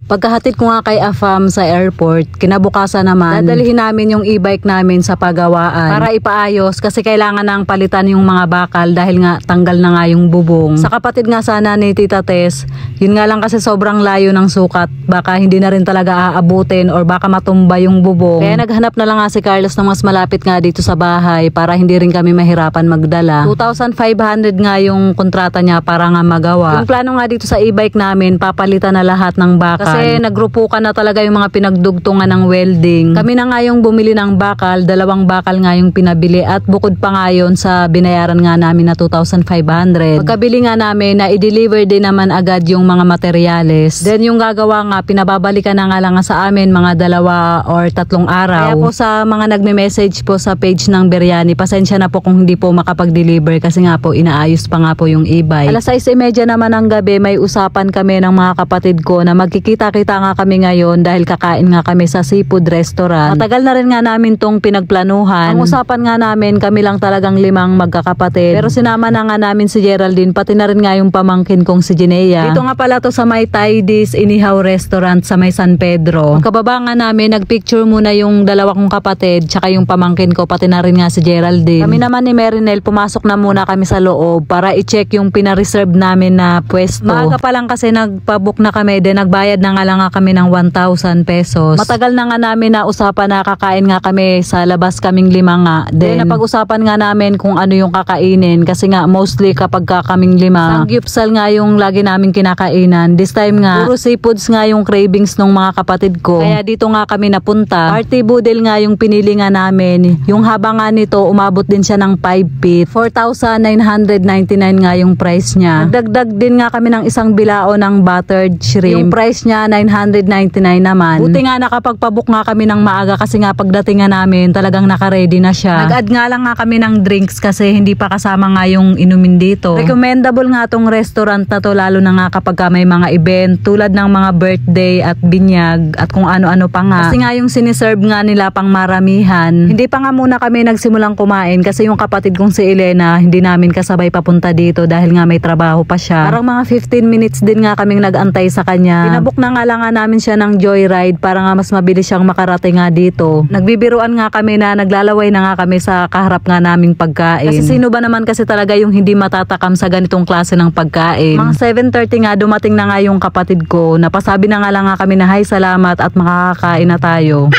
Pagkahatid ko nga kay Afam sa airport, kinabukasan naman, dadalhin namin yung e-bike namin sa pagawaan para ipaayos kasi kailangan nang palitan yung mga bakal dahil nga tanggal na nga yung bubong. Sa kapatid nga sana ni Tita Tess, yun nga lang kasi sobrang layo ng sukat, baka hindi na rin talaga aabutin or baka matumba yung bubong. Kaya naghanap na lang nga si Carlos ng mas malapit nga dito sa bahay para hindi rin kami mahirapan magdala. 2,500 nga yung kontrata niya para nga magawa. Yung plano nga dito sa e-bike namin, papalitan na lahat ng bakal. Kasi nagrupukan na talaga yung mga pinagdugtungan ng welding. Kami na nga yung bumili ng bakal, 2 bakal nga yung pinabili at bukod pa nga yun sa binayaran nga namin na 2,500. Pagkabili nga namin na i-deliver din naman agad yung mga materyales. Then yung gagawa nga, pinababalikan na nga lang sa amin mga 2 or 3 araw. Kaya po sa mga nagme-message po sa page ng Biryani, pasensya na po kung hindi po makapag-deliver kasi nga po inaayos pa nga po yung e-bike. Alas 6:30 naman ng gabi, may usapan kami ng mga kapatid ko na magkikita-kita nga kami ngayon dahil kakain nga kami sa seafood restaurant. Matagal na rin nga namin tong pinagplanuhan. Ang usapan nga namin, kami lang talagang 5 magkakapatid. Pero sinama na nga namin si Geraldine, pati na rin nga yung pamangkin kong si Jinea. Dito nga pala to sa may Tidy's Inihaw Restaurant sa may San Pedro. Pagkababa nga namin, nagpicture muna yung 2 kong kapatid tsaka yung pamangkin ko, pati na rin nga si Geraldine. Kami naman ni Merinel, pumasok na muna kami sa loob para i-check yung pinareserve namin na pwesto. Maaga pa lang kasi nagpabook na kami, then nagbayad na nga lang kami ng 1,000 pesos. Matagal na nga namin na usapan na kakain nga kami sa labas, kaming 5 nga. Then napag-usapan nga namin kung ano yung kakainin kasi nga mostly kapag kaming 5, sangyupsal nga yung lagi namin kinakainan. This time nga, puro seafoods nga yung cravings ng mga kapatid ko. Kaya dito nga kami napunta. Party Boodle nga yung pinili nga namin. Yung haba nga nito, umabot din siya ng 5 feet. 4,999 nga yung price niya. Nagdagdag din nga kami ng isang bilao ng buttered shrimp. Yung price niya 999 naman. Buti nga nakapagpabook nga kami ng maaga kasi nga pagdating nga namin talagang naka-ready na siya. Nag-add nga lang nga kami ng drinks kasi hindi pa kasama nga yung inumin dito. Recommendable nga tong restaurant na to lalo na nga kapag may mga event tulad ng mga birthday at binyag at kung ano-ano pa nga. Kasi nga yung siniserve nga nila pang maramihan. Hindi pa nga muna kami nagsimulang kumain kasi yung kapatid kong si Elena hindi namin kasabay papunta dito dahil nga may trabaho pa siya. Parang mga 15 minutes din nga kaming nag-antay sa kanya. Pinabook na nga lang nga namin siya ng joyride para nga mas mabilis siyang makarating nga dito. Nagbibiruan nga kami na naglalaway na nga kami sa kaharap nga naming pagkain. Kasi sino ba naman kasi talaga yung hindi matatakam sa ganitong klase ng pagkain. Mga 7:30 nga dumating na nga yung kapatid ko. Napasabi na nga lang nga kami na hi, salamat at makakakain na tayo.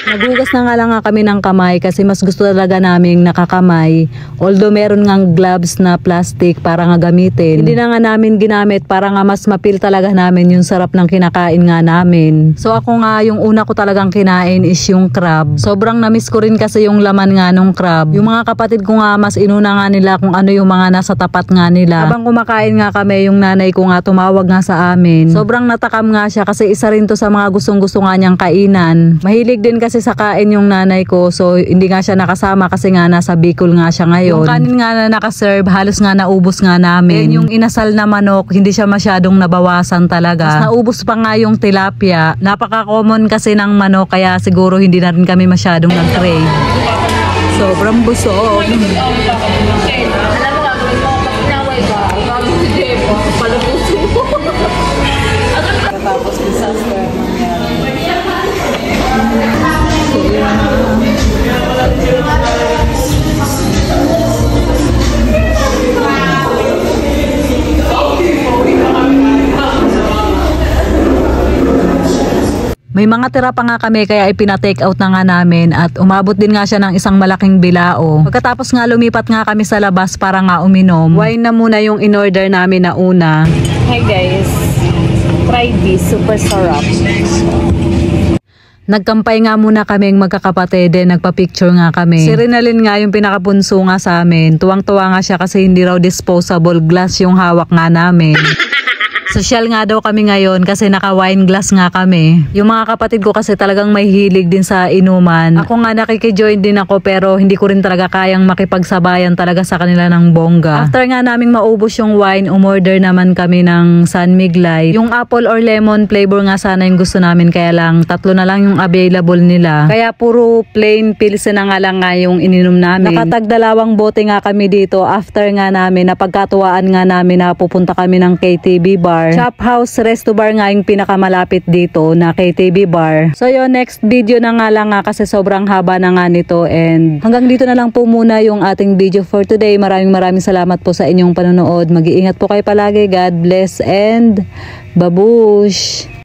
Nagugas na nga lang nga kami ng kamay kasi mas gusto talaga naming nakakamay. Although meron ngang gloves na plastic para nga gamitin, hindi na nga namin ginamit para nga mas mapil talaga namin yung sarap ng kinakain nga namin. So ako nga, yung una ko talagang kinain is yung crab. Sobrang namiss ko rin kasi yung laman nga nung crab. Yung mga kapatid ko nga, mas inuna nga nila kung ano yung mga nasa tapat nga nila. Habang kumakain nga kami, yung nanay ko nga tumawag nga sa amin. Sobrang natakam nga siya kasi isa rin to sa mga gustong-gusto nga niyang kainan. Mahilig din kasi sa kain yung nanay ko, so hindi nga siya nakasama kasi nga nasa Bicol nga siya ngayon. Yung kanin nga na nakaserve, halos nga naubos nga namin. Then yung inasal na manok, hindi siya masyadong nabawasan talaga. Mas naubos pa nga yung tilapia. Napaka-common kasi ng manok kaya siguro hindi na rin kami masyadong nag-crave. Sobrang busog. Tapos disaster mangyari. May mga tira pa nga kami kaya ipina-take out na nga namin at umabot din nga siya ng isang malaking bilao. Pagkatapos nga lumipat nga kami sa labas para nga uminom. Wine na muna yung in-order namin na una. Hi guys, try this, super sarap. Nagkampay nga muna kaming magkakapatid, then nagpa-picture nga kami. Si Rinalyn nga yung pinakapunso nga sa amin. Tuwang-tuwa nga siya kasi hindi raw disposable glass yung hawak nga namin. Social nga daw kami ngayon kasi naka-wine glass nga kami. Yung mga kapatid ko kasi talagang may hilig din sa inuman. Ako nga nakikijoin din ako pero hindi ko rin talaga kayang makipagsabayan talaga sa kanila ng bongga. After nga naming maubos yung wine, umorder naman kami ng San Mig Light. Yung apple or lemon flavor nga sana yung gusto namin kaya lang 3 na lang yung available nila. Kaya puro plain pilsen na nga lang nga yung ininom namin. Nakatag 2 bote nga kami dito after nga namin napagkatuwaan nga namin na pupunta kami ng KTV bar. bar. Chop House Resto Bar nga yung pinakamalapit dito na KTV bar. So yun, next video na nga lang nga kasi sobrang haba na nga nito, and hanggang dito na lang po muna yung ating video for today. Maraming salamat po sa inyong panonood. Mag-iingat po kayo palagi. God bless and babush!